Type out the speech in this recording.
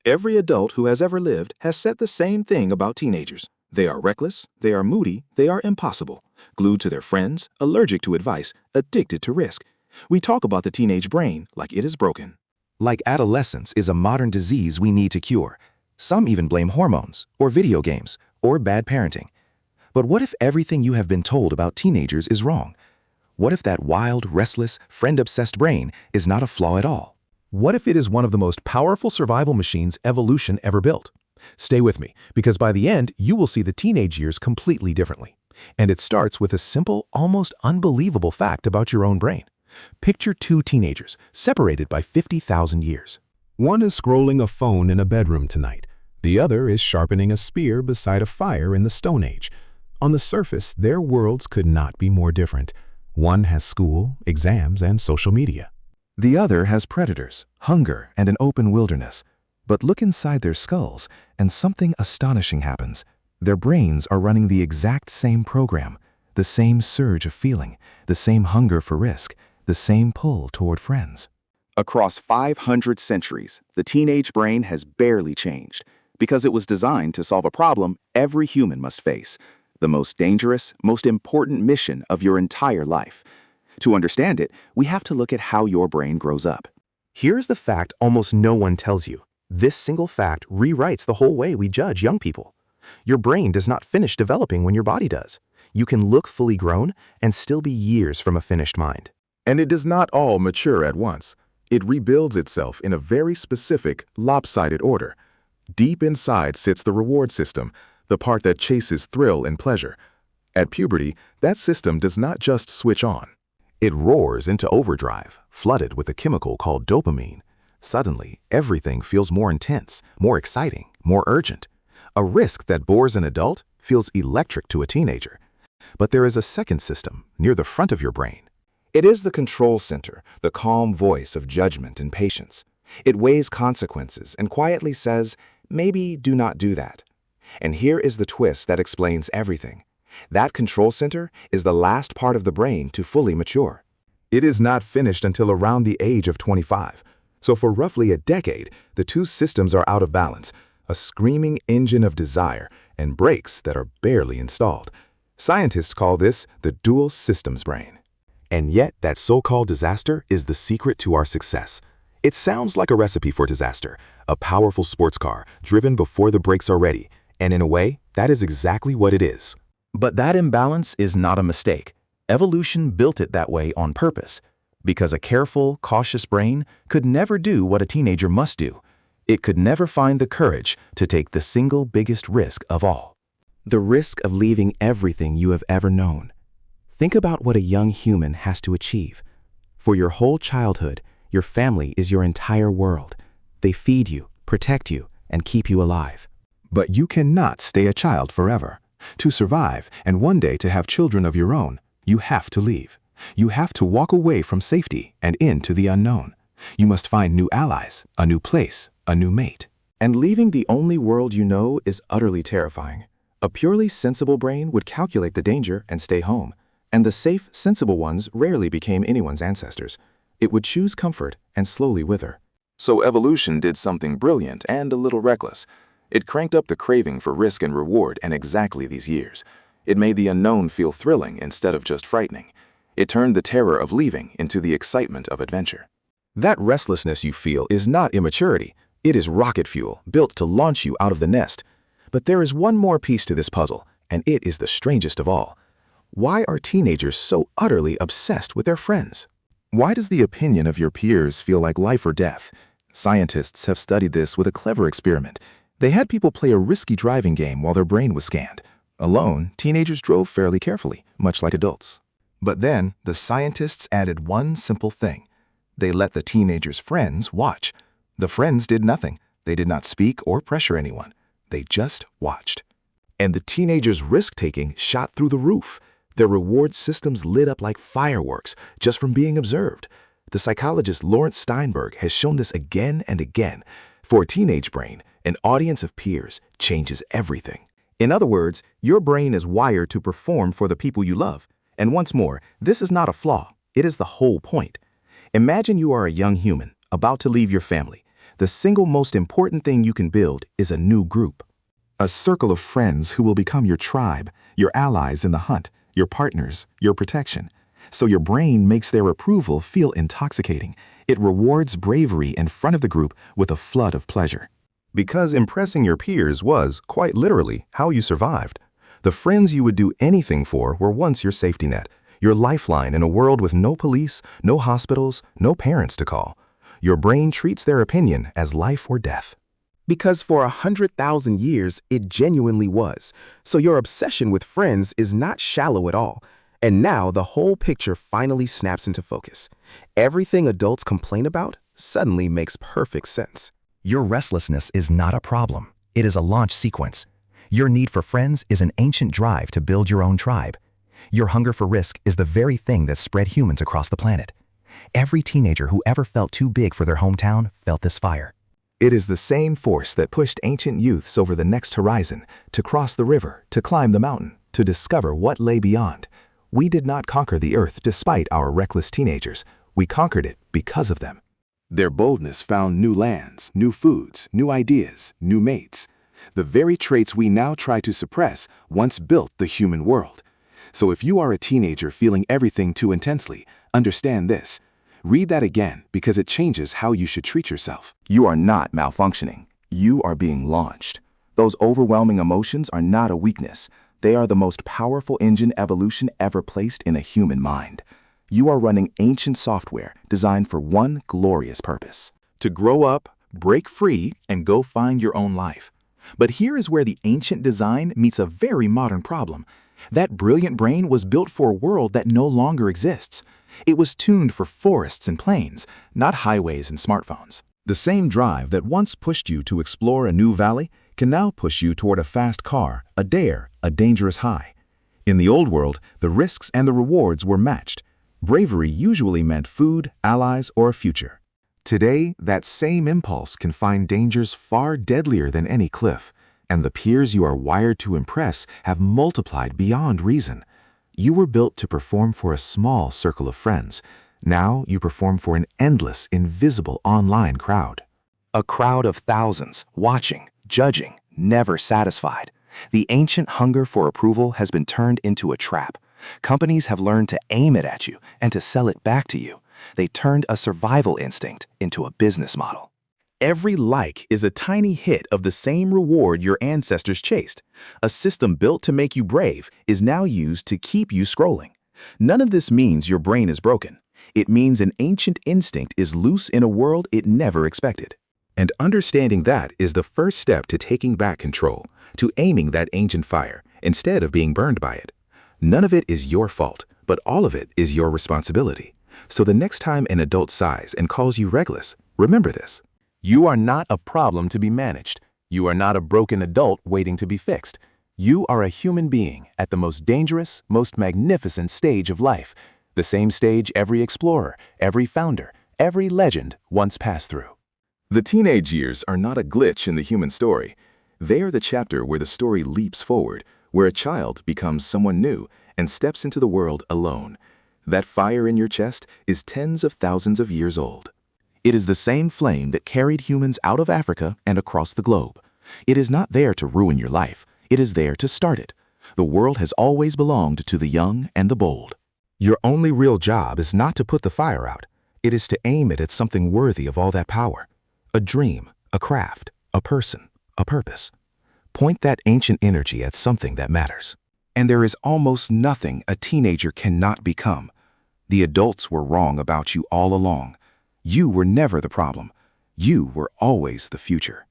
Every adult who has ever lived has said the same thing about teenagers. They are reckless, they are moody, they are impossible, glued to their friends, allergic to advice, addicted to risk. We talk about the teenage brain like it is broken. Like adolescence is a modern disease we need to cure. Some even blame hormones, or video games, or bad parenting. But what if everything you have been told about teenagers is wrong? What if that wild, restless, friend-obsessed brain is not a flaw at all? What if it is one of the most powerful survival machines evolution ever built? Stay with me, because by the end, you will see the teenage years completely differently. And it starts with a simple, almost unbelievable fact about your own brain. Picture two teenagers, separated by 50,000 years. One is scrolling a phone in a bedroom tonight. The other is sharpening a spear beside a fire in the Stone Age. On the surface, their worlds could not be more different. One has school, exams, and social media. The other has predators, hunger, and an open wilderness. But look inside their skulls, and something astonishing happens. Their brains are running the exact same program, the same surge of feeling, the same hunger for risk, the same pull toward friends. Across 500 centuries, the teenage brain has barely changed because it was designed to solve a problem every human must face, the most dangerous, most important mission of your entire life. To understand it, we have to look at how your brain grows up. Here's the fact almost no one tells you. This single fact rewrites the whole way we judge young people. Your brain does not finish developing when your body does. You can look fully grown and still be years from a finished mind. And it does not all mature at once. It rebuilds itself in a very specific, lopsided order. Deep inside sits the reward system, the part that chases thrill and pleasure. At puberty, that system does not just switch on. It roars into overdrive, flooded with a chemical called dopamine. Suddenly, everything feels more intense, more exciting, more urgent. A risk that bores an adult feels electric to a teenager. But there is a second system near the front of your brain. It is the control center, the calm voice of judgment and patience. It weighs consequences and quietly says, maybe do not do that. And here is the twist that explains everything. That control center is the last part of the brain to fully mature. It is not finished until around the age of 25. So for roughly a decade, the two systems are out of balance, a screaming engine of desire and brakes that are barely installed. Scientists call this the dual systems brain. And yet, that so-called disaster is the secret to our success. It sounds like a recipe for disaster, a powerful sports car driven before the brakes are ready. And in a way, that is exactly what it is. But that imbalance is not a mistake. Evolution built it that way on purpose, because a careful, cautious brain could never do what a teenager must do. It could never find the courage to take the single biggest risk of all. The risk of leaving everything you have ever known. Think about what a young human has to achieve. For your whole childhood, your family is your entire world. They feed you, protect you, and keep you alive. But you cannot stay a child forever. To survive and one day to have children of your own, you have to leave. You have to walk away from safety and into the unknown. You must find new allies, a new place, a new mate. And leaving the only world you know is utterly terrifying. A purely sensible brain would calculate the danger and stay home. And the safe, sensible ones rarely became anyone's ancestors. It would choose comfort and slowly wither. So evolution did something brilliant and a little reckless. It cranked up the craving for risk and reward in exactly these years. It made the unknown feel thrilling instead of just frightening. It turned the terror of leaving into the excitement of adventure. That restlessness you feel is not immaturity. It is rocket fuel built to launch you out of the nest. But there is one more piece to this puzzle, and it is the strangest of all. Why are teenagers so utterly obsessed with their friends? Why does the opinion of your peers feel like life or death? Scientists have studied this with a clever experiment. They had people play a risky driving game while their brain was scanned. Alone, teenagers drove fairly carefully, much like adults. But then, the scientists added one simple thing. They let the teenagers' friends watch. The friends did nothing. They did not speak or pressure anyone. They just watched. And the teenagers' risk-taking shot through the roof. Their reward systems lit up like fireworks just from being observed. The psychologist Lawrence Steinberg has shown this again and again. For a teenage brain, an audience of peers changes everything. In other words, your brain is wired to perform for the people you love. And once more, this is not a flaw. It is the whole point. Imagine you are a young human, about to leave your family. the single most important thing you can build is a new group. A circle of friends who will become your tribe, your allies in the hunt, your partners, your protection. So your brain makes their approval feel intoxicating. It rewards bravery in front of the group with a flood of pleasure. Because impressing your peers was, quite literally, how you survived. The friends you would do anything for were once your safety net, your lifeline in a world with no police, no hospitals, no parents to call. Your brain treats their opinion as life or death. Because for 100,000 years, it genuinely was. So your obsession with friends is not shallow at all. And now the whole picture finally snaps into focus. Everything adults complain about suddenly makes perfect sense. Your restlessness is not a problem. It is a launch sequence. Your need for friends is an ancient drive to build your own tribe. Your hunger for risk is the very thing that spread humans across the planet. Every teenager who ever felt too big for their hometown felt this fire. It is the same force that pushed ancient youths over the next horizon, to cross the river, to climb the mountain, to discover what lay beyond. We did not conquer the earth despite our reckless teenagers. We conquered it because of them. Their boldness found new lands, new foods, new ideas, new mates. The very traits we now try to suppress once built the human world. So if you are a teenager feeling everything too intensely, understand this. Read that again because it changes how you should treat yourself. You are not malfunctioning. You are being launched. Those overwhelming emotions are not a weakness. They are the most powerful engine evolution ever placed in a human mind. You are running ancient software designed for one glorious purpose: To grow up, break free, and go find your own life. But here is where the ancient design meets a very modern problem. That brilliant brain was built for a world that no longer exists. It was tuned for forests and plains, not highways and smartphones. The same drive that once pushed you to explore a new valley can now push you toward a fast car, a dare, a dangerous high. In the old world, the risks and the rewards were matched. Bravery usually meant food, allies, or a future. Today, that same impulse can find dangers far deadlier than any cliff, and the peers you are wired to impress have multiplied beyond reason. You were built to perform for a small circle of friends. Now you perform for an endless, invisible online crowd. A crowd of thousands, watching, judging, never satisfied. The ancient hunger for approval has been turned into a trap. Companies have learned to aim it at you and to sell it back to you. They turned a survival instinct into a business model. Every like is a tiny hit of the same reward your ancestors chased. A system built to make you brave is now used to keep you scrolling. None of this means your brain is broken. It means an ancient instinct is loose in a world it never expected. And understanding that is the first step to taking back control, to aiming that ancient fire instead of being burned by it. None of it is your fault, but all of it is your responsibility. So the next time an adult sighs and calls you reckless, remember this. You are not a problem to be managed. You are not a broken adult waiting to be fixed. You are a human being at the most dangerous, most magnificent stage of life, the same stage every explorer, every founder, every legend once passed through. The teenage years are not a glitch in the human story. They are the chapter where the story leaps forward, where a child becomes someone new and steps into the world alone. That fire in your chest is tens of thousands of years old. It is the same flame that carried humans out of Africa and across the globe. It is not there to ruin your life. It is there to start it. The world has always belonged to the young and the bold. Your only real job is not to put the fire out. It is to aim it at something worthy of all that power. A dream, a craft, a person, a purpose. Point that ancient energy at something that matters. And there is almost nothing a teenager cannot become. The adults were wrong about you all along. You were never the problem. You were always the future.